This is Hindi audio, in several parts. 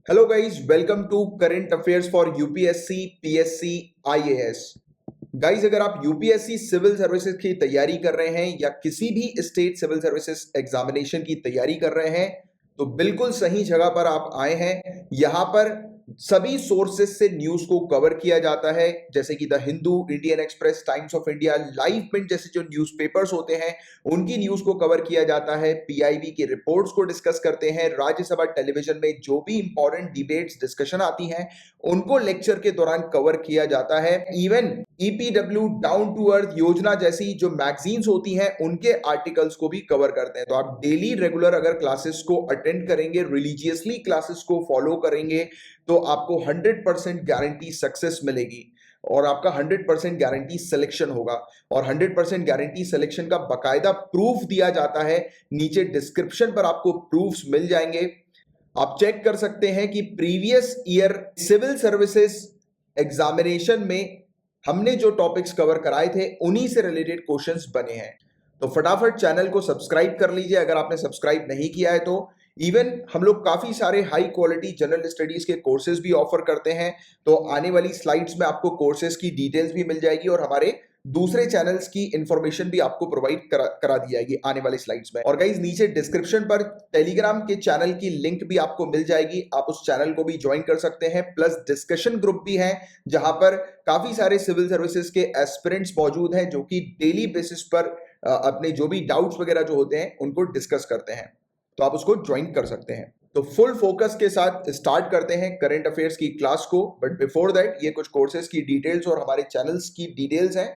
Hello guys, welcome to current affairs for UPSC PSC IAS. Guys, अगर आप यूपीएससी सिविल सर्विसेज की तैयारी कर रहे हैं या किसी भी स्टेट सिविल सर्विसेज एग्जामिनेशन की तैयारी कर रहे हैं तो बिल्कुल सही जगह पर आप आए हैं। यहां पर सभी सोर्सेज से न्यूज को कवर किया जाता है, जैसे कि the Hindu, Indian Express, Times of India, live mint जैसे जो न्यूज़पेपर्स होते हैं उनकी न्यूज को कवर किया जाता है। पीआईबी की रिपोर्ट्स को डिस्कस करते हैं। राज्यसभा टेलीविजन में जो भी इंपॉर्टेंट डिबेट्स डिस्कशन आती हैं उनको लेक्चर के दौरान कवर किया जाता है। Even EPW, down to earth Yojana जैसी जो मैगजीन्स होती हैं उनके आर्टिकल्स को भी कवर करते हैं। तो आप डेली रेगुलर अगर क्लासेस को अटेंड करेंगे, रिलीजियसली क्लासेस को फॉलो करेंगे तो आपको 100% गारंटी सक्सेस मिलेगी और आपका 100% गारंटी सिलेक्शन होगा। और 100% गारंटी सिलेक्शन का बकायदा प्रूफ दिया जाता है। नीचे डिस्क्रिप्शन पर आपको प्रूफ्स मिल जाएंगे, आप चेक कर सकते हैं कि previous year civil services examination में हमने जो टॉपिक्स कवर कराए थे उन्हीं से रिलेटेड क्वेश्चंस बने हैं। तो फटाफट चैनल को सब्सक्राइब कर लीजिए अगर आपने सब्सक्राइब नहीं किया है तो। इवन हम लोग काफी सारे हाई क्वालिटी जनरल स्टडीज के कोर्सेज भी ऑफर करते हैं। तो आने वाली स्लाइड्स में आपको कोर्सेज की डिटेल्स भी मिल जाएगी और हमारे दूसरे चैनल्स की इंफॉर्मेशन भी आपको प्रोवाइड करा दी जाएगी आने वाली स्लाइड्स में। और गाइस, नीचे डिस्क्रिप्शन पर टेलीग्राम के चैनल की लिंक भी आपको मिल जाएगी, आप उस चैनल को भी ज्वाइन कर सकते हैं। प्लस डिस्कशन ग्रुप भी है जहां पर काफी सारे सिविल सर्विसेज के एस्पिरेंट्स मौजूद हैं जो कि डेली बेसिस पर अपने जो भी डाउट्स वगैरह जो होते हैं उनको डिस्कस करते हैं, तो आप उसको ज्वाइन कर सकते हैं। तो फुल फोकस के साथ स्टार्ट करते हैं करंट अफेयर्स की क्लास को। बट बिफोर दैट ये कुछ कोर्सेज की डिटेल्स और हमारे चैनल्स की डिटेल्स हैं।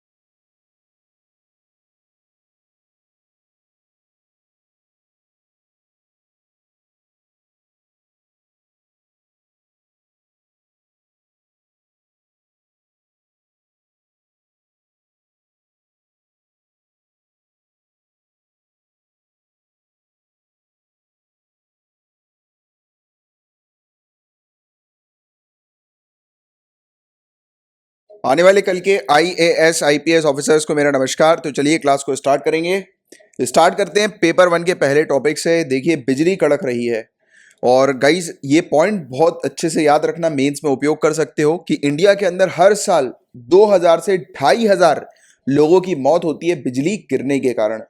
आने वाले कल के आईएएस आईपीएस ऑफिसर्स को मेरा नमस्कार। तो चलिए क्लास को स्टार्ट करेंगे। स्टार्ट करते हैं पेपर 1 के पहले टॉपिक से। देखिए, बिजली कड़क रही है और गाइस ये पॉइंट बहुत अच्छे से याद रखना, मेंस में उपयोग कर सकते हो कि इंडिया के अंदर हर साल 2000 से 2500 लोगों की मौत होती है बिजली गिरने के कारण।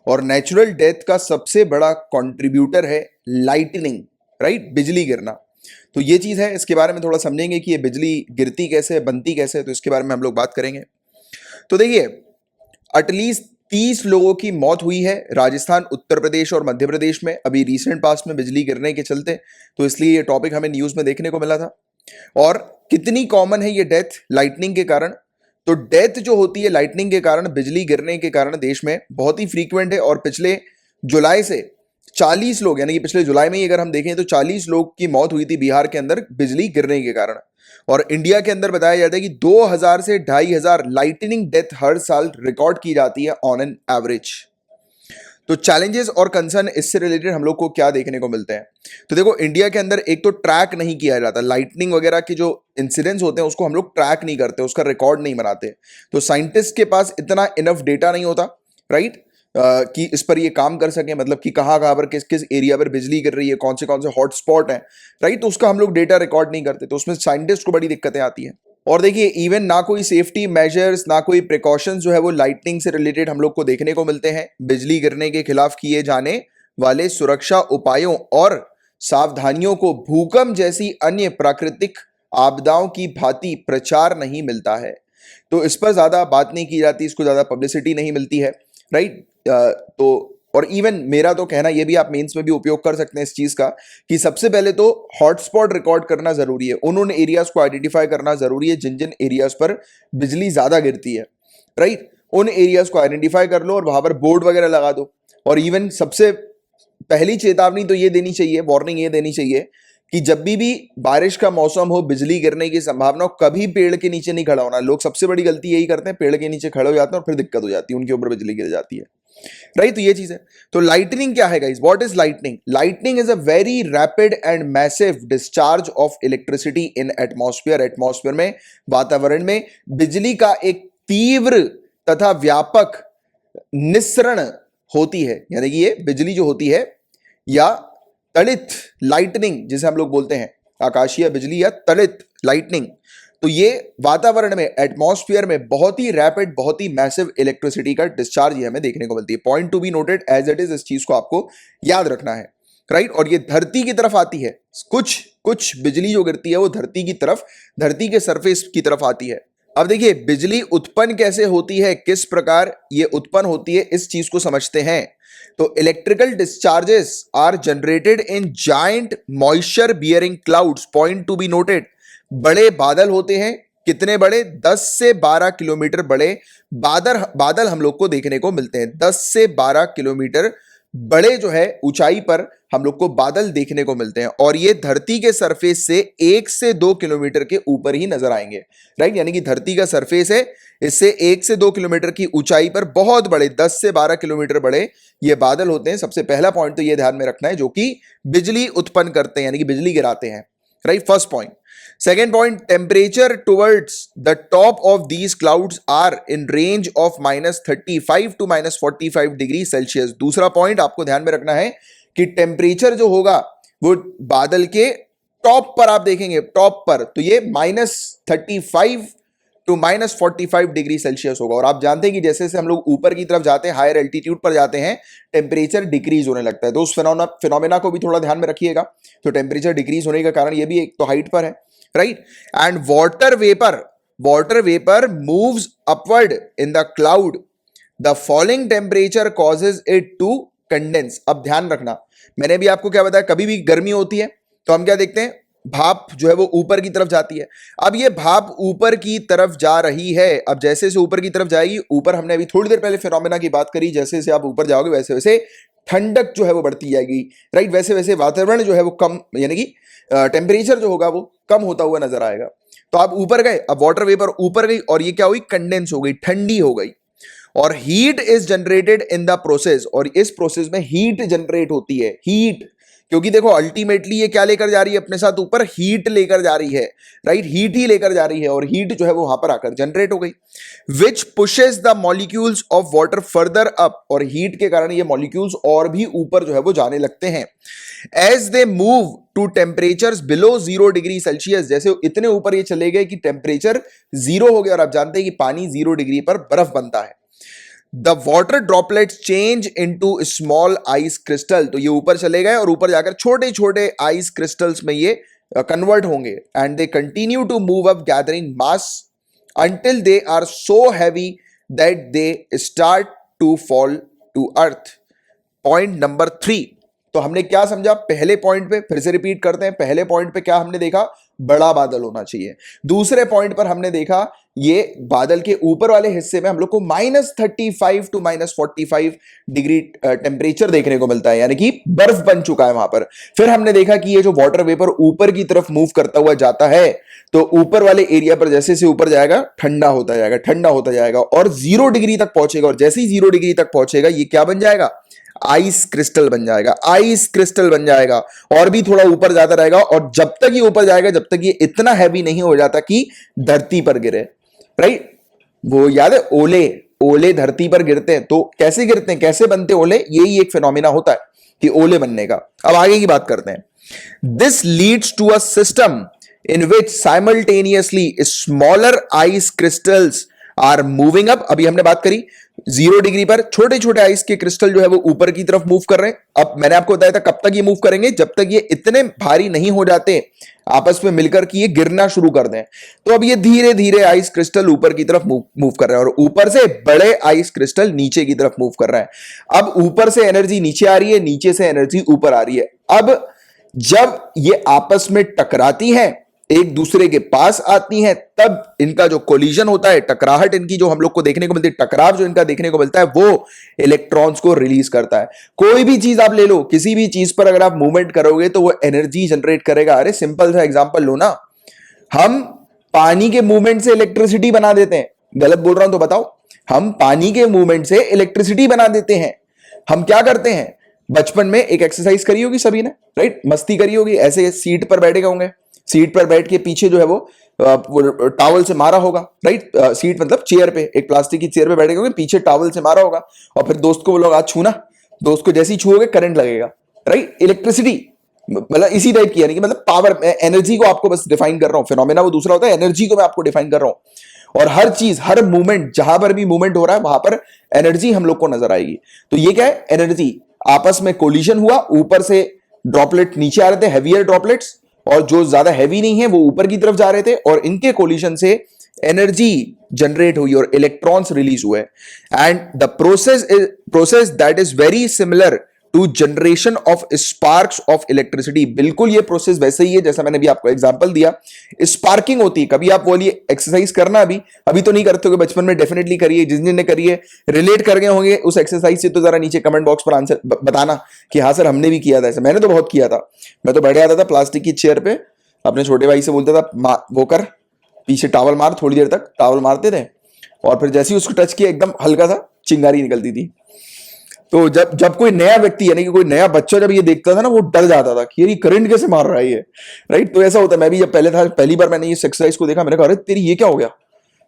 और नेचुरल डेथ का सबसे बड़ा कंट्रीब्यूटर है लाइटनिंग, राइट, बिजली गिरना। तो ये चीज है, इसके बारे में थोड़ा समझेंगे कि ये बिजली गिरती कैसे है, बनती कैसे है, तो इसके बारे में हम लोग बात करेंगे। तो देखिए, एटलीस्ट 30 लोगों की मौत हुई है राजस्थान, उत्तर प्रदेश और मध्य प्रदेश में अभी रिसेंट पास्ट में बिजली गिरने के चलते। तो इसलिए ये टॉपिक हमें न्यूज में देखने को मिला था। और कितनी कॉमन है ये डेथ लाइटनिंग के कारण? तो डेथ जो होती है लाइटनिंग के कारण, बिजली गिरने के कारण देश में बहुत ही फ्रीक्वेंट है। और पिछले जुलाई से 40 लोग, यानी कि पिछले जुलाई में ही अगर हम देखें तो 40 लोग की मौत हुई थी बिहार के अंदर बिजली गिरने के कारण। और इंडिया के अंदर बताया जाता है कि 2000 से 2500 लाइटनिंग डेथ हर साल रिकॉर्ड की जाती है ऑन एन एवरेज। तो चैलेंजेस और कंसर्न इससे रिलेटेड हम लोग को क्या देखने को मिलते हैं? तो देखो, इंडिया के अंदर एक तो ट्रैक नहीं किया जाता, लाइटनिंग वगैरह के जो इंसिडेंट्स होते हैं उसको हम लोग ट्रैक नहीं करते, उसका रिकॉर्ड नहीं बनाते। तो साइंटिस्ट के पास इतना इनफ डेटा नहीं होता, राइट, कि इस पर ये काम कर सके, मतलब कि कहाँ कहाँ पर किस किस एरिया पर बिजली गिर रही है, कौन से हॉटस्पॉट है, राइट। तो उसका हम लोग डेटा रिकॉर्ड नहीं करते, तो उसमें साइंटिस्ट को बड़ी दिक्कतें आती है। और देखिए, इवन ना कोई सेफ्टी मेजर्स, ना कोई प्रिकॉशंस जो है वो लाइटनिंग से रिलेटेड हम लोग को देखने को मिलते हैं। बिजली गिरने के खिलाफ किए जाने वाले सुरक्षा उपायों और सावधानियों को भूकंप जैसी अन्य प्राकृतिक आपदाओं की भांति प्रचार नहीं मिलता है। तो इस पर ज्यादा बात नहीं की जाती, इसको ज्यादा पब्लिसिटी नहीं मिलती है, राइट। तो और इवन मेरा तो कहना यह भी, आप मेंस में भी उपयोग कर सकते हैं इस चीज का, कि सबसे पहले तो हॉटस्पॉट रिकॉर्ड करना जरूरी है। उन एरियाज को आइडेंटिफाई करना जरूरी है जिन जिन एरियाज पर बिजली ज्यादा गिरती है, राइट। उन एरियाज को आइडेंटिफाई कर लो और वहां पर बोर्ड वगैरह लगा दो। और इवन सबसे पहली चेतावनी तो ये देनी चाहिए, वार्निंग ये देनी चाहिए कि जब भी बारिश का मौसम हो, बिजली गिरने की संभावना हो, कभी पेड़ के नीचे नहीं खड़ा होना। लोग सबसे बड़ी गलती यही करते हैं, पेड़ के नीचे खड़े हो जाते हैं और फिर दिक्कत हो जाती है, उनके ऊपर बिजली गिर जाती है, राइट। तो ये चीज है। तो लाइटनिंग क्या है guys? What is lightning? Lightning is a very rapid and massive discharge of electricity in atmosphere. Atmosphere में, वातावरण में बिजली का एक तीव्र तथा व्यापक निस्सरण होती है। यानी कि ये बिजली जो होती है, या तड़ित लाइटनिंग जिसे हम लोग बोलते हैं, आकाशीय बिजली या तड़ित लाइटनिंग, तो ये वातावरण में, एटमॉस्फेयर में बहुत ही रैपिड, बहुत ही मैसिव इलेक्ट्रिसिटी का डिस्चार्ज ये हमें देखने को मिलती है। Point to be noted as it is, इस चीज को आपको याद रखना है, राइट। और ये धरती की तरफ आती है, कुछ कुछ बिजली जो गिरती है वो धरती की तरफ, धरती के सरफेस की तरफ आती है। अब देखिए बिजली उत्पन्न कैसे होती है, किस प्रकार ये उत्पन्न होती है, इस चीज को समझते हैं। तो electrical discharges are generated in giant moisture bearing clouds, point to be noted. बड़े बादल होते हैं, कितने बड़े, 10 से 12 किलोमीटर बड़े बादल हम लोग को देखने को मिलते हैं। 10 से 12 किलोमीटर बड़े जो है ऊंचाई पर हम लोग को बादल देखने को मिलते हैं, और ये धरती के सरफेस से 1 से 2 किलोमीटर के ऊपर ही नजर आएंगे, राइट। यानी कि धरती का सरफेस है, इससे 1 से 2 किलोमीटर की ऊंचाई पर बहुत बड़े, 10 से 12 किलोमीटर बड़े ये बादल होते हैं। सबसे पहला पॉइंट तो ये ध्यान में रखना है, जो कि बिजली उत्पन्न करते हैं, यानी कि बिजली गिराते हैं, right, first point. Second point, temperature towards the top of these clouds are in range of -35 to -45 degree Celsius. दूसरा पॉइंट आपको ध्यान में रखना है कि टेम्परेचर जो होगा वो बादल के टॉप पर आप देखेंगे, टॉप पर, तो ये -35 टू -45 डिग्री सेल्सियस होगा। और आप जानते हैं कि जैसे जैसे हम लोग ऊपर की तरफ जाते हैं, हायर एल्टीट्यूड पर जाते हैं, टेम्परेचर डिक्रीज होने लगता है। तो उस फिनोमेना को भी थोड़ा ध्यान में रखिएगा। तो टेम्परेचर डिक्रीज होने का कारण ये भी एक तो हाइट पर है, right? And water vapor moves upward in the cloud. The falling temperature causes it to condense. अब ध्यान रखना, मैंने भी आपको क्या बताया, कभी भी गर्मी होती है तो हम क्या देखते हैं, भाप जो है वो ऊपर की तरफ जाती है। अब ये भाप ऊपर की तरफ जा रही है, अब जैसे जैसे ऊपर की तरफ जाएगी, ऊपर हमने अभी थोड़ी देर पहले फिनोमेना की बात करी, जैसे जैसे आप ऊपर जाओगे वैसे वैसे ठंडक जो है वो बढ़ती जाएगी, राइट। वैसे वैसे वातावरण जो है वो कम, यानी कि टेम्परेचर जो होगा वो कम होता हुआ नजर आएगा। तो आप ऊपर गए, अब वाटर वेपर ऊपर गई और ये क्या हुई, कंडेंस हो गई, ठंडी हो गई, और heat is generated in the process, और इस प्रोसेस में हीट जनरेट होती है, हीट, क्योंकि देखो अल्टीमेटली ये क्या लेकर जा रही है अपने साथ, ऊपर हीट लेकर जा रही है, राइट, हीट ही लेकर जा रही है, और हीट जो है वो वहां पर आकर जनरेट हो गई, which pushes the molecules of water further up, और हीट के कारण ये मॉलिक्यूल्स और भी ऊपर जो है वो जाने लगते हैं। As they move to temperatures below 0 degree Celsius, जैसे इतने ऊपर ये चले गए कि टेम्परेचर 0 हो गया, और आप जानते हैं कि पानी 0 डिग्री पर बर्फ बनता है। The water droplets change into small ice crystal, तो ये ऊपर चले गए और ऊपर जाकर छोटे छोटे आइस क्रिस्टल्स में ये कन्वर्ट होंगे, and they continue to move up gathering mass until they are so heavy that they start to fall to earth. Point number 3, तो हमने क्या समझा पहले पॉइंट पे, फिर से रिपीट करते हैं। पहले पॉइंट पे क्या हमने देखा, बड़ा बादल होना चाहिए। दूसरे पॉइंट पर हमने देखा ये बादल के ऊपर वाले हिस्से में हम लोग को -35 टू -45 डिग्री टेम्परेचर देखने को मिलता है, यानी कि बर्फ बन चुका है वहां पर। फिर हमने देखा कि ये जो वाटर वेपर ऊपर की तरफ मूव करता हुआ जाता है, तो ऊपर वाले एरिया पर जैसे से ऊपर जाएगा ठंडा होता जाएगा, ठंडा होता जाएगा, और 0 डिग्री तक पहुंचेगा, और जैसे ही 0 डिग्री तक पहुंचेगा ये क्या बन जाएगा, आइस क्रिस्टल बन जाएगा, आइस क्रिस्टल बन जाएगा, और भी थोड़ा ऊपर जाता रहेगा, और जब तक ये ऊपर जाएगा, जब तक ये इतना हैवी नहीं हो जाता कि धरती पर गिरे, राइट। वो याद है, ओले, ओले धरती पर गिरते हैं, तो कैसे गिरते हैं, कैसे बनते ओले, यही एक फिनोमिना होता है कि ओले बनने का। अब आगे की बात करते हैं। This leads to a system in which simultaneously smaller ice crystals are moving up। अभी हमने बात करी 0 डिग्री पर छोटे छोटे आइस के क्रिस्टल जो है वो ऊपर की तरफ मूव कर रहे हैं। अब मैंने आपको बताया था कब तक ये मूव करेंगे, जब तक ये इतने भारी नहीं हो जाते आपस में मिलकर कि ये गिरना शुरू कर दें। तो अब ये धीरे धीरे आइस क्रिस्टल ऊपर की तरफ मूव कर रहे हैं, और ऊपर से बड़े आइस क्रिस्टल नीचे की तरफ मूव कर रहे हैं। अब ऊपर से एनर्जी नीचे आ रही है, नीचे से एनर्जी ऊपर आ रही है। अब जब ये आपस में टकराती हैं, एक दूसरे के पास आती हैं, तब इनका जो कोलिजन होता है, टकराहट इनकी जो हम लोग को देखने को मिलती है, टकराव जो इनका देखने को मिलता है, वो इलेक्ट्रॉन्स को रिलीज करता है। कोई भी चीज आप ले लो, किसी भी चीज पर अगर आप मूवमेंट करोगे तो वो एनर्जी जनरेट करेगा। अरे सिंपल सा एग्जांपल लो ना, हम पानी के मूवमेंट से इलेक्ट्रिसिटी बना देते हैं। गलत बोल रहा हूं तो बताओ, हम पानी के मूवमेंट से इलेक्ट्रिसिटी बना देते हैं। हम क्या करते हैं, बचपन में एक एक्सरसाइज करी होगी सभी ने, राइट, मस्ती करी होगी, ऐसे सीट पर बैठे होंगे, सीट पर बैठ के पीछे जो है वो टॉवल से मारा होगा, राइट, सीट मतलब चेयर पे, एक प्लास्टिक की चेयर पे बैठे होंगे, पीछे टॉवल से मारा होगा, और फिर दोस्त को बोलोगे आज छूना, दोस्त को जैसे ही छूओगे करंट लगेगा, राइट, इलेक्ट्रिसिटी। मतलब इसी टाइप की, यानी कि मतलब पावर, एनर्जी को आपको बस डिफाइन कर रहा हूं, फिनोमेना वो दूसरा होता है, एनर्जी को मैं आपको डिफाइन कर रहा हूं। और हर चीज, हर मूवमेंट, जहां पर भी मूवमेंट हो रहा है वहां पर एनर्जी हम लोग को नजर आएगी। तो ये क्या है, एनर्जी। आपस में कोलिजन हुआ, ऊपर से ड्रॉपलेट नीचे आ रहे थे, हैवियर ड्रॉपलेट्स, और जो ज्यादा हैवी नहीं है वो ऊपर की तरफ जा रहे थे, और इनके कोलिजन से एनर्जी जनरेट हुई और इलेक्ट्रॉन्स रिलीज हुए। And the process that is very similar to generation of sparks of electricity. बिल्कुल ये प्रोसेस वैसे ही है जैसा मैंने अभी आपको एग्जांपल दिया, स्पार्किंग होती है। कभी आप बोलिए एक्सरसाइज करना, अभी तो नहीं करते हो, बचपन में डेफिनेटली करिए, जिन जिन ने करिए रिलेट कर गए होंगे उस एक्सरसाइज से, तो जरा नीचे कमेंट बॉक्स पर आंसर बताना कि हाँ सर हमने भी किया था ऐसा। मैंने तो बहुत किया था। मैं तो बैठ जाता था प्लास्टिक की चेयर पे, अपने छोटे भाई से बोलता था वो कर, पीछे टावल मार, थोड़ी देर तक टावल मारते थे, और फिर जैसे ही उसको टच किया एकदम हल्का सा चिंगारी निकलती थी। तो जब कोई नया व्यक्ति, यानी कि कोई नया बच्चा जब ये देखता था ना, वो डर जाता था कि ये करंट कैसे मार रहा है ये, राइट। तो ऐसा होता है, मैं भी जब पहली बार मैंने इस एक्सरसाइज को देखा, मैंने कहा अरे तेरी ये क्या हो गया,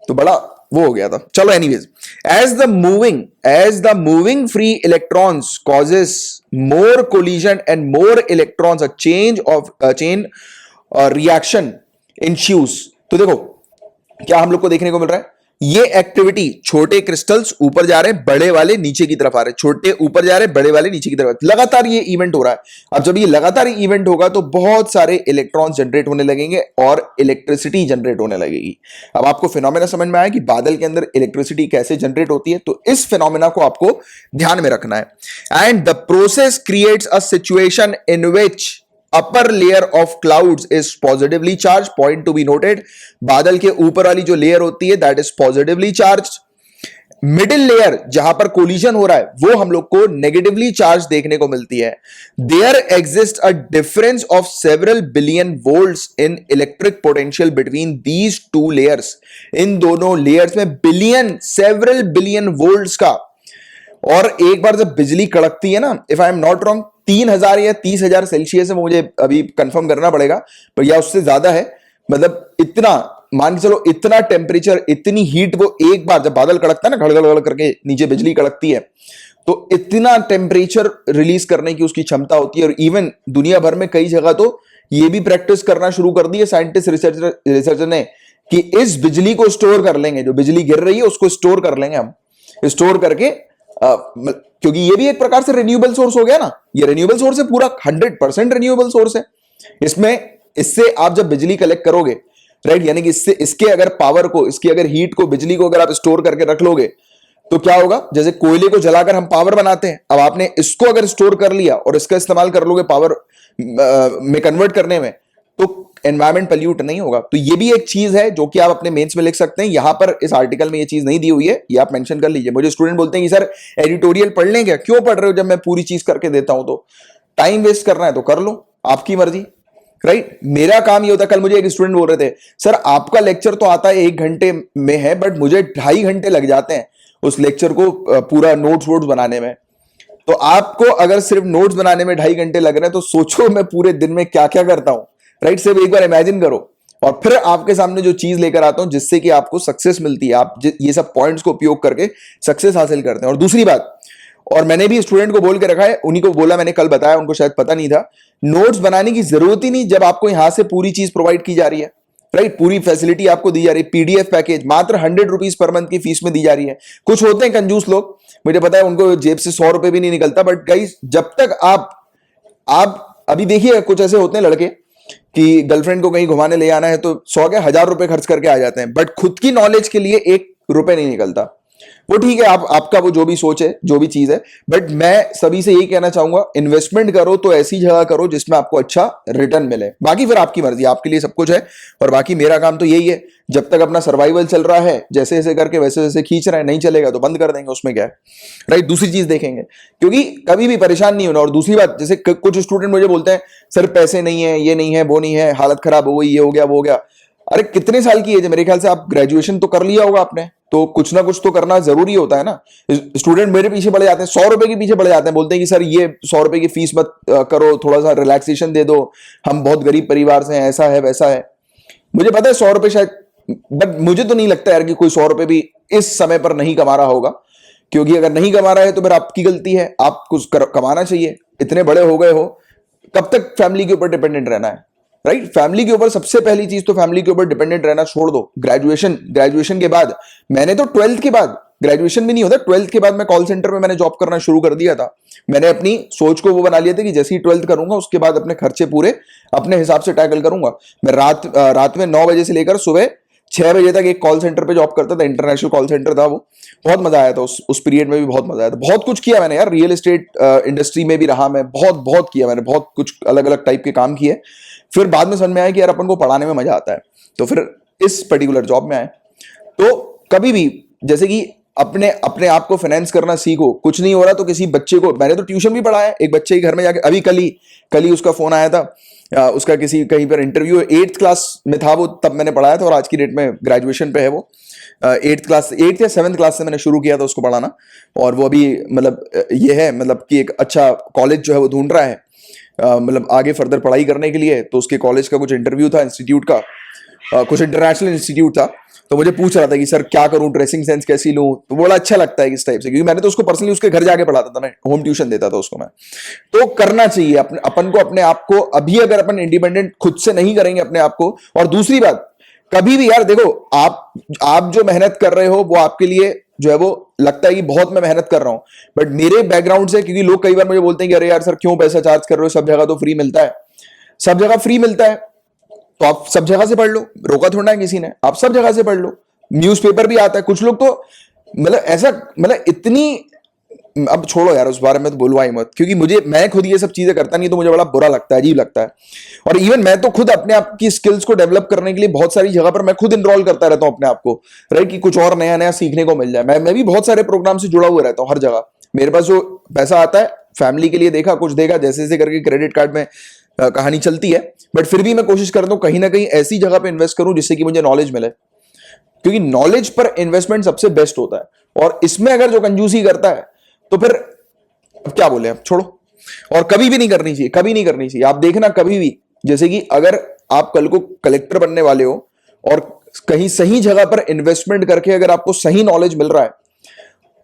तो बड़ा वो हो गया था। चलो anyways, as the moving free electrons causes more collision and more electrons, a chain reaction ensues. तो देखो क्या हम लोग को देखने को मिल रहा है, ये एक्टिविटी, छोटे क्रिस्टल्स ऊपर जा रहे हैं, बड़े वाले नीचे की तरफ आ रहे हैं, छोटे ऊपर जा रहे हैं, बड़े वाले नीचे की तरफ, लगातार ये इवेंट हो रहा है। अब जब ये लगातार इवेंट होगा तो बहुत सारे इलेक्ट्रॉन्स जनरेट होने लगेंगे और इलेक्ट्रिसिटी जनरेट होने लगेगी। अब आपको फिनोमेना समझ में आया कि बादल के अंदर इलेक्ट्रिसिटी कैसे जनरेट होती है, तो इस फिनोमेना को आपको ध्यान में रखना है। And the process creates a situation in which upper layer of clouds is positively charged, point to be noted। बादल के ऊपर वाली जो लेयर होती है that is positively charged। Middle layer जहां पर कोलिजन हो रहा है वो हम लोग को नेगेटिवली चार्ज देखने को मिलती है। There exist a difference of several billion volts in electric potential between these two layers. इन दोनों लेयर्स में सेवरल बिलियन वोल्ट्स का। और एक बार जब बिजली कड़कती है ना, if I am not wrong, 3000 या 30,000 सेल्सियस है, मुझे अभी कंफर्म करना पड़ेगा, पर या उससे ज्यादा है, मतलब इतना मान के चलो, इतना टेम्परेचर, इतनी हीट, वो एक बार जब बादल कड़कता है ना, घड़ घड़ करके नीचे बिजली कड़कती है, तो इतना टेम्परेचर रिलीज करने की उसकी क्षमता होती है। और इवन दुनिया भर में कई जगह तो ये भी प्रैक्टिस करना शुरू कर दी है साइंटिस्ट, रिसर्चर ने, कि इस बिजली को स्टोर कर लेंगे, जो बिजली गिर रही है उसको स्टोर कर लेंगे हम, स्टोर करके, क्योंकि ये भी एक प्रकार से रिन्यूएबल सोर्स हो गया ना, ये रिन्यूएबल सोर्स है, पूरा 100% रिन्यूएबल सोर्स है। इससे आप जब बिजली कलेक्ट करोगे, राइट, यानी कि इसके अगर पावर को, इसकी अगर हीट को, बिजली को अगर आप स्टोर करके रख लोगे, तो क्या होगा, जैसे कोयले को जलाकर हम पावर बनाते हैं, अब आपने इसको अगर स्टोर कर लिया और इसका इस्तेमाल कर लोगे पावर में कन्वर्ट करने में, तो एनवायरमेंट पल्यूट नहीं होगा। तो ये भी एक चीज है जो कि आप अपने मेंस में लिख सकते हैं। यहां पर इस आर्टिकल में ये चीज नहीं दी हुई है, ये आप मेंशन कर लीजिए। मुझे स्टूडेंट बोलते हैं कि सर एडिटोरियल पढ़ लें क्या? क्यों पढ़ रहे हो जब मैं पूरी चीज करके देता हूं? तो टाइम वेस्ट करना है तो कर लो, आपकी मर्जी, राइट। मेरा काम ये होता है, कल मुझे एक स्टूडेंट बोल रहे थे, सर आपका लेक्चर तो आता है 1 घंटे में है, बट मुझे 2.5 घंटे लग जाते हैं उस लेक्चर को पूरा नोट्स वोट्स बनाने में। तो आपको अगर सिर्फ नोट्स बनाने में 2.5 घंटे लग रहे हैं, तो सोचो मैं पूरे दिन में क्या क्या करता हूं, राइट। सिर्फ एक बार इमेजिन करो, और फिर आपके सामने जो चीज लेकर आता हूं जिससे कि आपको सक्सेस मिलती है, आप ये सब पॉइंट्स को उपयोग करके सक्सेस हासिल करते हैं। और दूसरी बात, और मैंने भी स्टूडेंट को बोल के रखा है, उन्हीं को बोला, मैंने कल बताया, उनको शायद पता नहीं था, नोट्स बनाने की जरूरत ही नहीं जब आपको यहां से पूरी चीज प्रोवाइड की जा रही है, राइट। पूरी फैसिलिटी आपको दी जा रही है, पीडीएफ पैकेज मात्र 100 रुपीज पर मंथ की फीस में दी जा रही है। कुछ होते हैं कंजूस लोग, मुझे पता है, उनको जेब से 100 रुपए भी नहीं निकलता, बट गाइस जब तक आप अभी देखिए, कुछ ऐसे होते हैं लड़के कि गर्लफ्रेंड को कहीं घुमाने ले आना है तो 100 क्या 1000 रुपए खर्च करके आ जाते हैं, बट खुद की नॉलेज के लिए 1 रुपए नहीं निकलता। वो ठीक है, आपका वो जो भी सोच है, जो भी चीज है, बट मैं सभी से यही कहना चाहूंगा, इन्वेस्टमेंट करो तो ऐसी जगह करो जिसमें आपको अच्छा रिटर्न मिले। बाकी फिर आपकी मर्जी, आपके लिए सब कुछ है। और बाकी मेरा काम तो यही है, जब तक अपना सर्वाइवल चल रहा है, जैसे जैसे करके वैसे वैसे खींच रहे हैं, नहीं चलेगा तो बंद कर देंगे, उसमें क्या है, राइट। दूसरी चीज देखेंगे, क्योंकि कभी भी परेशान नहीं होना। और दूसरी बात, जैसे कुछ स्टूडेंट मुझे बोलते हैं, सर पैसे नहीं है, ये नहीं है, वो नहीं है, हालत खराब हो गई, ये हो गया, वो हो गया। अरे कितने साल की एज है? मेरे ख्याल से आप ग्रेजुएशन तो कर लिया होगा आपने, तो कुछ ना कुछ तो करना जरूरी होता है ना। स्टूडेंट मेरे पीछे पड़े जाते हैं, 100 रुपए के पीछे पड़े जाते हैं, बोलते हैं कि सर ये 100 रुपए की फीस मत करो, थोड़ा सा रिलैक्सेशन दे दो, हम बहुत गरीब परिवार से हैं, ऐसा है वैसा है। मुझे पता है 100 रुपए शायद, बट मुझे तो नहीं लगता यार कि कोई 100 रुपए भी इस समय पर नहीं कमा रहा होगा, क्योंकि अगर नहीं कमा रहा है तो फिर आपकी गलती है, आप कुछ कमाना चाहिए। इतने बड़े हो गए हो, कब तक फैमिली के ऊपर डिपेंडेंट रहना है, राइट? फैमिली के ऊपर सबसे पहली चीज तो फैमिली के ऊपर डिपेंडेंट रहना छोड़ दो। ग्रेजुएशन के बाद, मैंने तो 12th के बाद, ग्रेजुएशन भी नहीं होता, 12th के बाद मैं कॉल सेंटर में मैंने जॉब करना शुरू कर दिया था। मैंने अपनी सोच को वो बना लिया था कि जैसे ही 12th करूंगा उसके बाद अपने खर्चे पूरे अपने हिसाब से टैकल करूंगा। मैं रात में 9 बजे से लेकर सुबह 6 बजे तक एक कॉल सेंटर पे जॉब करता था, इंटरनेशनल कॉल सेंटर था वो। बहुत मजा आया था उस पीरियड में भी, बहुत मजा आया था। बहुत कुछ किया मैंने यार, रियल एस्टेट इंडस्ट्री में भी रहा मैं, बहुत किया मैंने, बहुत कुछ अलग अलग टाइप के काम किए। फिर बाद में समझ में आया कि यार अपन को पढ़ाने में मजा आता है, तो फिर इस पर्टिकुलर जॉब में आए। तो कभी भी जैसे कि अपने अपने आप को फाइनेंस करना सीखो। कुछ नहीं हो रहा तो किसी बच्चे को, मैंने तो ट्यूशन भी पढ़ाया है, एक बच्चे के घर में जाके, अभी कल ही उसका फोन आया था, उसका किसी कहीं पर इंटरव्यू, 8th क्लास में था वो, तब मैंने पढ़ाया था, और आज की डेट में ग्रेजुएशन पे है वो। 8th या 7th क्लास से मैंने शुरू किया था उसको पढ़ाना, और वो अभी मतलब ये है मतलब कि एक अच्छा कॉलेज जो है वो ढूंढ रहा है, मतलब आगे फर्दर पढ़ाई करने के लिए। तो उसके कॉलेज का कुछ इंटरव्यू था, इंस्टीट्यूट का, कुछ इंटरनेशनल इंस्टीट्यूट था। तो मुझे पूछ रहा था कि सर क्या करूं, ड्रेसिंग सेंस कैसी लूं, तो बोला अच्छा लगता है इस टाइप से, क्योंकि मैंने तो उसको पर्सनली उसके घर जाके पढ़ाता था, मैं होम ट्यूशन देता था उसको मैं। तो करना चाहिए अपन को अपने आप को, अभी अगर अपन इंडिपेंडेंट खुद से नहीं करेंगे अपने आप को। और दूसरी बात, कभी भी यार देखो, आप जो मेहनत कर रहे हो वो आपके लिए जो है वो लगता है कि बहुत मैं मेहनत कर रहा हूं, बट मेरे बैकग्राउंड से, क्योंकि लोग कई बार मुझे बोलते हैं कि अरे यार सर क्यों पैसा चार्ज कर रहे हो, सब जगह तो फ्री मिलता है। सब जगह फ्री मिलता है तो आप सब जगह से पढ़ लो, रोका थोड़ा है किसी ने, आप सब जगह से पढ़ लो। न्यूज़पेपर भी आता है, कुछ लोग तो मतलब ऐसा, मतलब इतनी, अब छोड़ो यार उस बारे में तो बोलवा ही मत, क्योंकि मैं खुद ये सब चीजें करता नहीं तो मुझे बड़ा बुरा लगता है, अजीब लगता है। और इवन मैं तो खुद अपने आप की स्किल्स को डेवलप करने के लिए बहुत सारी जगह पर मैं खुद इनरोल करता रहता हूं अपने आप को, राइट, कि कुछ और नया नया सीखने को मिल जाए। मैं भी बहुत सारे प्रोग्राम से जुड़ा हुआ रहता हूँ हर जगह। मेरे पास जो पैसा आता है, फैमिली के लिए देखा, कुछ देखा, जैसे जैसे करके क्रेडिट कार्ड में कहानी चलती है, बट फिर भी मैं कोशिश करता हूँ कहीं ना कहीं ऐसी जगह पे इन्वेस्ट करूं जिससे कि मुझे नॉलेज मिले, क्योंकि नॉलेज पर इन्वेस्टमेंट सबसे बेस्ट होता है। और इसमें अगर जो कंजूसी करता है तो फिर अब क्या बोले, अब छोड़ो। और कभी भी नहीं करनी चाहिए, कभी नहीं करनी चाहिए। आप देखना कभी भी, जैसे कि अगर आप कल को कलेक्टर बनने वाले हो और कहीं सही जगह पर इन्वेस्टमेंट करके अगर आपको सही नॉलेज मिल रहा है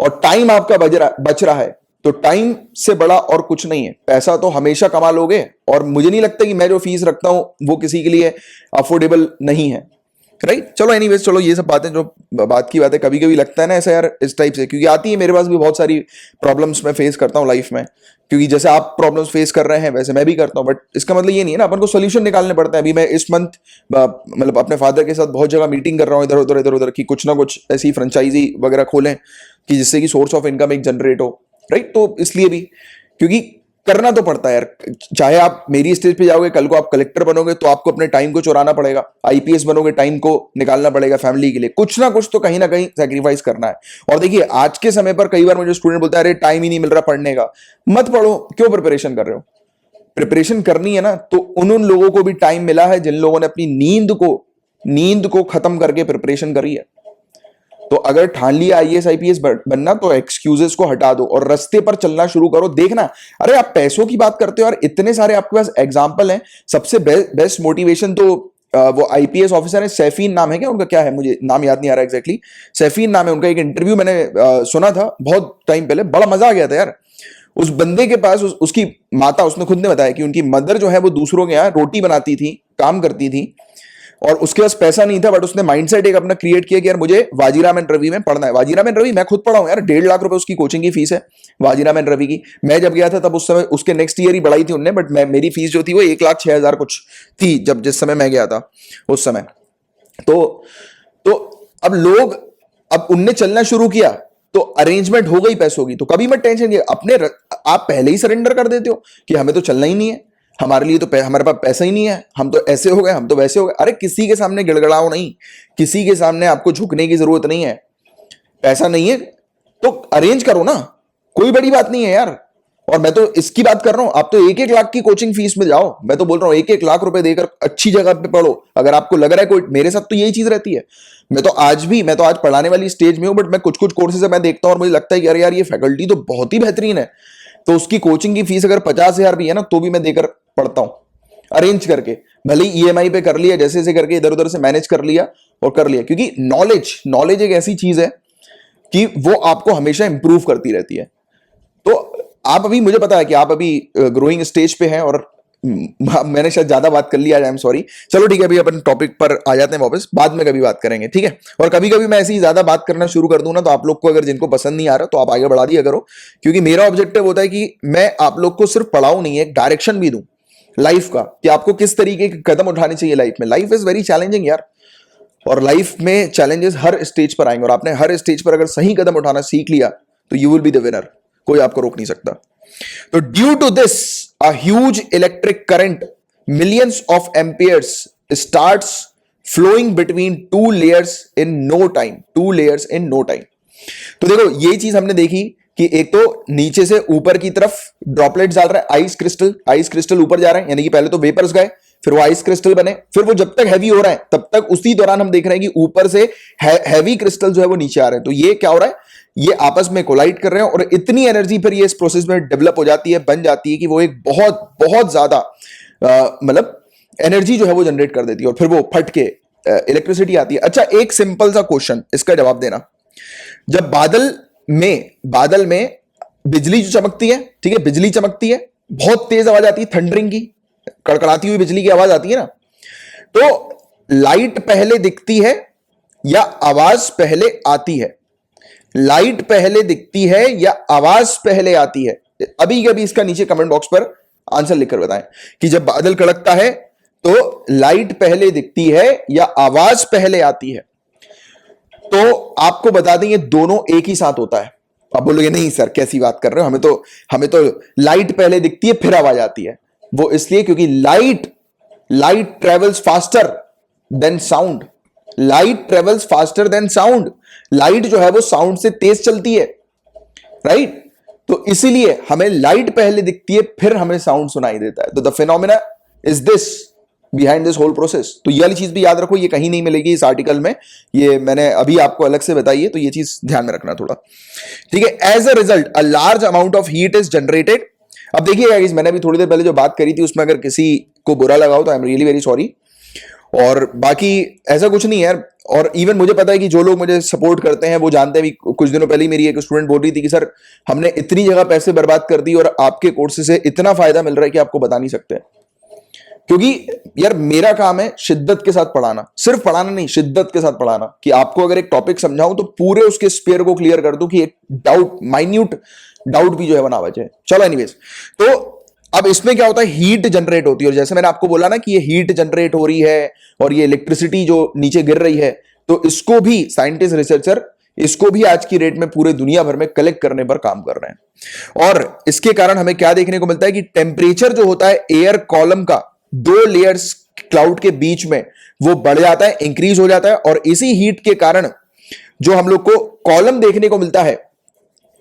और टाइम आपका बच रहा है, तो टाइम से बड़ा और कुछ नहीं है। पैसा तो हमेशा कमा लोगे, और मुझे नहीं लगता कि मैं जो फीस रखता हूं वो किसी के लिए अफोर्डेबल नहीं है, राइट? चलो एनीवेज, चलो ये सब बातें जो बात की बात है, कभी कभी लगता है ना ऐसा यार इस टाइप से, क्योंकि आती है मेरे पास भी बहुत सारी प्रॉब्लम्स मैं फेस करता हूँ लाइफ में, क्योंकि जैसे आप प्रॉब्लम्स फेस कर रहे हैं वैसे मैं भी करता हूँ। बट इसका मतलब ये नहीं है ना, अपन को सोल्यूशन निकालने पड़ता है। अभी मैं इस मंथ मतलब अपने फादर के साथ बहुत जगह मीटिंग कर रहा हूँ, इधर उधर की, कुछ ना कुछ ऐसी फ्रेंचाइजी वगैरह खोलें कि जिससे कि सोर्स ऑफ इनकम एक जनरेट हो, राइट? तो इसलिए भी, क्योंकि करना तो पड़ता है यार। चाहे आप मेरी स्टेज पे जाओगे, कल को आप कलेक्टर बनोगे तो आपको अपने टाइम को चुराना पड़ेगा, आईपीएस बनोगे टाइम को निकालना पड़ेगा फैमिली के लिए, कुछ ना कुछ तो कहीं ना कहीं सेक्रीफाइस करना है। और देखिए आज के समय पर कई बार मुझे स्टूडेंट बोलता है अरे टाइम ही नहीं मिल रहा पढ़ने का। मत पढ़ो, क्यों प्रिपरेशन कर रहे हो? प्रिपरेशन करनी है ना तो उन लोगों को भी टाइम मिला है जिन लोगों ने अपनी नींद को खत्म करके प्रिपरेशन करी है। तो अगर ठान लिया आईएएस आईपीएस बनना, तो एक्सक्यूजेस को हटा दो और रास्ते पर चलना शुरू करो। देखना, अरे आप पैसों की बात करते हो यार, इतने सारे आपके पास एग्जांपल हैं। सबसे बेस्ट मोटिवेशन तो वो आईपीएस ऑफिसर है, सैफीन नाम है क्या उनका, क्या है मुझे नाम याद नहीं आ रहा एग्जैक्टली, सैफीन नाम है उनका। एक इंटरव्यू मैंने सुना था बहुत टाइम पहले, बड़ा मजा आ गया था यार। उस बंदे के पास उसकी माता, उसने खुद ने बताया कि उनकी मदर जो है वो दूसरों के यहाँ रोटी बनाती थी, काम करती थी, और उसके पास पैसा नहीं था, बट उसने माइंडसेट एक अपना क्रिएट किया कि यार मुझे वाजीराम एंड रवि में पढ़ना है। वाजीराम एंड रवि मैं खुद पढ़ा हूं यार, 1.5 लाख रुपए उसकी कोचिंग की फीस है वाजीराम एंड रवि की। मैं जब गया था तब उस समय उसके नेक्स्ट ईयर ही बढ़ाई थी उनने, बट मेरी फीस जो थी वो 1,06,000 कुछ थी जब जिस समय मैं गया था उस समय। तो अब लोग, अब उनने चलना शुरू किया तो अरेंजमेंट हो गई पैसों की, तो कभी मत टेंशन लिए अपने, आप पहले ही सरेंडर कर देते हो कि हमें तो चलना ही नहीं है, हमारे लिए तो हमारे पास पैसा ही नहीं है, हम तो ऐसे हो गए, हम तो वैसे हो गए। अरे किसी के सामने गिड़गिड़ाओ नहीं, किसी के सामने आपको झुकने की जरूरत नहीं है। पैसा नहीं है तो अरेंज करो ना, कोई बड़ी बात नहीं है यार। और मैं तो इसकी बात कर रहा हूं, आप तो 1-1 लाख की कोचिंग फीस में जाओ। मैं तो बोल रहा हूं 1-1 लाख रुपए देकर अच्छी जगह पे पढ़ो। अगर आपको लग रहा है कोई, मेरे साथ तो यही चीज रहती है। मैं तो आज पढ़ाने वाली स्टेज में हूं, बट मैं कुछ कोर्सेज मैं देखता हूं और मुझे लगता है कि अरे यार ये फैकल्टी तो बहुत ही बेहतरीन है, तो उसकी कोचिंग की फीस अगर 50,000 भी है ना तो भी मैं देकर पढ़ता हूं, अरेंज करके। भले ही ईएमआई पे कर लिया, जैसे जैसे करके इधर उधर से मैनेज कर लिया और कर लिया, क्योंकि नॉलेज एक ऐसी चीज है कि वो आपको हमेशा इंप्रूव करती रहती है। तो आप अभी, मुझे पता है कि आप अभी ग्रोइंग स्टेज पे हैं और मैंने शायद ज्यादा बात कर लिया, आई एम सॉरी। चलो ठीक है, अभी अपन टॉपिक पर आ जाते हैं वापस, बाद में कभी बात करेंगे, ठीक है। और कभी कभी मैं ऐसे ही ज्यादा बात करना शुरू कर दूं ना, तो आप लोग को अगर जिनको पसंद नहीं आ रहा तो आप आगे बढ़ा दिया करो, क्योंकि मेरा ऑब्जेक्टिव होता है कि मैं आप लोग को सिर्फ पढ़ाऊं नहीं, एक डायरेक्शन भी दूं लाइफ का, कि आपको किस तरीके के कदम उठाने चाहिए लाइफ में। लाइफ इज वेरी चैलेंजिंग यार, और लाइफ में चैलेंजेस हर स्टेज पर आएंगे, और आपने हर स्टेज पर अगर सही कदम उठाना सीख लिया तो you will be the winner, कोई आपको रोक नहीं सकता। तो due to this a huge electric current millions of amperes starts flowing between two layers in no time, two layers in no time. तो देखो ये चीज हमने देखी कि एक तो नीचे से ऊपर की तरफ ड्रॉपलेट्स डाल रहा है, आइस क्रिस्टल ऊपर जा रहे हैं, यानी कि पहले तो वेपर्स गए, फिर वो आइस क्रिस्टल बने, फिर वो जब तक हैवी हो रहा है तब तक उसी दौरान हम देख रहे हैं कि ऊपर से हैवी क्रिस्टल जो है वो नीचे आ रहे हैं। तो ये क्या हो रहा है, ये आपस में कोलाइड कर रहे हैं, और इतनी एनर्जी फिर ये इस प्रोसेस में डेवलप हो जाती है, बन जाती है कि वो एक बहुत बहुत ज्यादा मतलब एनर्जी जो है वो जनरेट कर देती है, और फिर वो फट के इलेक्ट्रिसिटी आती है। अच्छा, एक सिंपल सा क्वेश्चन, इसका जवाब देना। जब बादल में बिजली जो चमकती है, ठीक है, बिजली चमकती है, बहुत तेज आवाज आती है, थंडरिंग की, कड़कड़ाती हुई बिजली की आवाज आती है ना, तो लाइट पहले दिखती है या आवाज पहले आती है? लाइट पहले दिखती है या आवाज पहले आती है? अभी कभी इसका नीचे कमेंट बॉक्स पर आंसर लिखकर बताएं कि जब बादल कड़कता है तो लाइट पहले दिखती है या आवाज पहले आती है। तो आपको बता दें ये दोनों एक ही साथ होता है। आप बोलोगे नहीं सर कैसी बात कर रहे हो, हमें तो लाइट पहले दिखती है फिर आवाज आती है। वो इसलिए क्योंकि light travels faster than sound, light travels faster than sound. Light जो है वो साउंड से तेज चलती है, राइट? तो इसीलिए हमें लाइट पहले दिखती है फिर हमें साउंड सुनाई देता है। तो the phenomena is this behind this whole process. तो ये वाली चीज भी याद रखो, ये कहीं नहीं मिलेगी इस आर्टिकल में, ये मैंने अभी आपको अलग से बताई है, तो ये चीज ध्यान में रखना थोड़ा, ठीक है। As a result a large amount of heat is generated. अब देखिएगा गाइस, मैंने अभी थोड़ी देर पहले जो बात करी थी उसमें अगर किसी को बुरा लगा हो तो I am really very sorry, और बाकी ऐसा कुछ नहीं है। और इवन मुझे पता है कि जो लोग मुझे सपोर्ट करते हैं वो जानते हैं भी। कुछ दिनों पहले ही मेरी एक स्टूडेंट बोल रही थी कि सर हमने इतनी जगह पैसे बर्बाद कर दी और आपके कोर्स से इतना फायदा मिल रहा है कि आपको बता नहीं सकते। क्योंकि यार मेरा काम है शिद्दत के साथ पढ़ाना, सिर्फ पढ़ाना नहीं, शिद्दत के साथ पढ़ाना, कि आपको अगर एक टॉपिक समझाऊं तो पूरे उसके स्पेयर को क्लियर कर दूं कि एक डाउट, माइन्यूट डाउट भी जो है बना बचे। चलो एनीवेज, तो अब इसमें क्या होता है, हीट जनरेट होती है, और जैसे मैंने आपको बोला ना कि ये हीट जनरेट हो रही है और ये इलेक्ट्रिसिटी जो नीचे गिर रही है, तो इसको भी साइंटिस्ट, रिसर्चर इसको भी आज की डेट में पूरे दुनिया भर में कलेक्ट करने पर काम कर रहे हैं। और इसके कारण हमें क्या देखने को मिलता है कि टेम्परेचर जो होता है एयर कॉलम का दो लेयर्स क्लाउड के बीच में, वो बढ़ जाता है, इंक्रीज हो जाता है, और इसी हीट के कारण जो हम लोग को कॉलम देखने को मिलता है,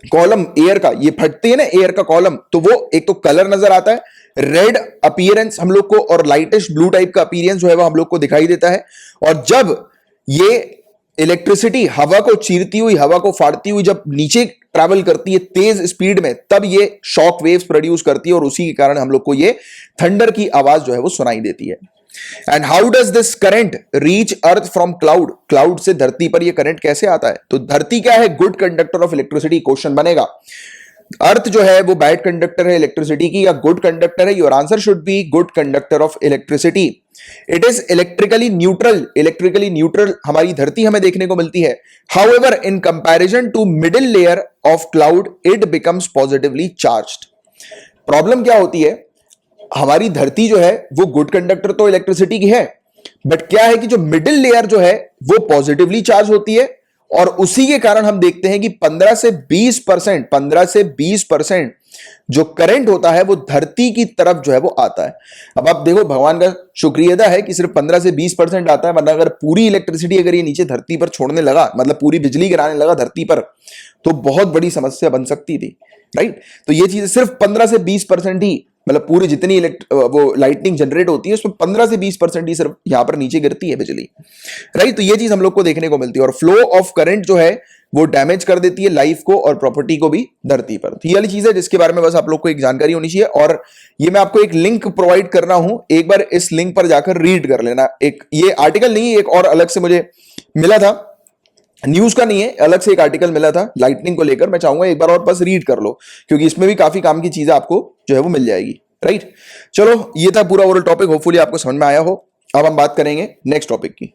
कॉलम एयर का, ये फटती है ना एयर का कॉलम, तो वो एक तो कलर नजर आता है, रेड अपीयरेंस हम लोग को, और लाइटिश ब्लू टाइप का अपीयरेंस जो है वो हम लोग को दिखाई देता है। और जब ये इलेक्ट्रिसिटी हवा को चीरती हुई, हवा को फाड़ती हुई जब नीचे ट्रैवल करती है तेज स्पीड में, तब ये शॉक वेव्स प्रोड्यूस करती है, और उसी के कारण हम लोग को ये थंडर की आवाज जो है वो सुनाई देती है। And how does this current reach earth from cloud? Cloud से धरती पर ये करंट कैसे आता है? तो धरती क्या है? Good conductor of electricity. Question बनेगा, अर्थ जो है वो बैड कंडक्टर है इलेक्ट्रिसिटी की या गुड कंडक्टर है? Your answer should be good conductor of electricity. It is electrically neutral, electrically neutral हमारी धरती हमें देखने को मिलती है। However in comparison to middle layer of cloud it becomes positively charged. Problem क्या होती है, हमारी धरती जो है वो गुड कंडक्टर तो इलेक्ट्रिसिटी की है, बट क्या है कि जो मिडिल लेयर जो है वो पॉजिटिवली चार्ज होती है, और उसी के कारण हम देखते हैं कि 15 से 20% जो करंट होता है वो धरती की तरफ जो है वो आता है। अब आप देखो, भगवान का शुक्रिया है कि सिर्फ 15 से 20% आता है, वरना अगर पूरी इलेक्ट्रिसिटी अगर ये नीचे धरती पर छोड़ने लगा, मतलब पूरी बिजली गिराने लगा धरती पर, तो बहुत बड़ी समस्या बन सकती थी, राइट? तो ये चीज सिर्फ 15 से 20% ही, मतलब पूरी जितनी वो लाइटनिंग जनरेट होती है उसमें 15 से 20% ही सिर्फ यहां पर नीचे गिरती है बिजली, राइट? तो ये चीज हम लोग को देखने को मिलती है। और फ्लो ऑफ करंट जो है वो डैमेज कर देती है लाइफ को और प्रॉपर्टी को भी धरती पर। तो ये वाली चीज है जिसके बारे में बस आप लोग को एक जानकारी होनी चाहिए। और ये मैं आपको एक लिंक प्रोवाइड कर रहा हूं, एक बार इस लिंक पर जाकर रीड कर लेना। एक ये आर्टिकल नहीं, एक और अलग से मुझे मिला था, न्यूज का नहीं है, अलग से एक आर्टिकल मिला था लाइटनिंग को लेकर। मैं चाहूंगा एक बार और बस रीड कर लो, क्योंकि इसमें भी काफी काम की चीजें आपको जो है वो मिल जाएगी। राइट। चलो ये था पूरा ओवरऑल टॉपिक, होपफुली आपको समझ में आया हो। अब हम बात करेंगे नेक्स्ट टॉपिक की।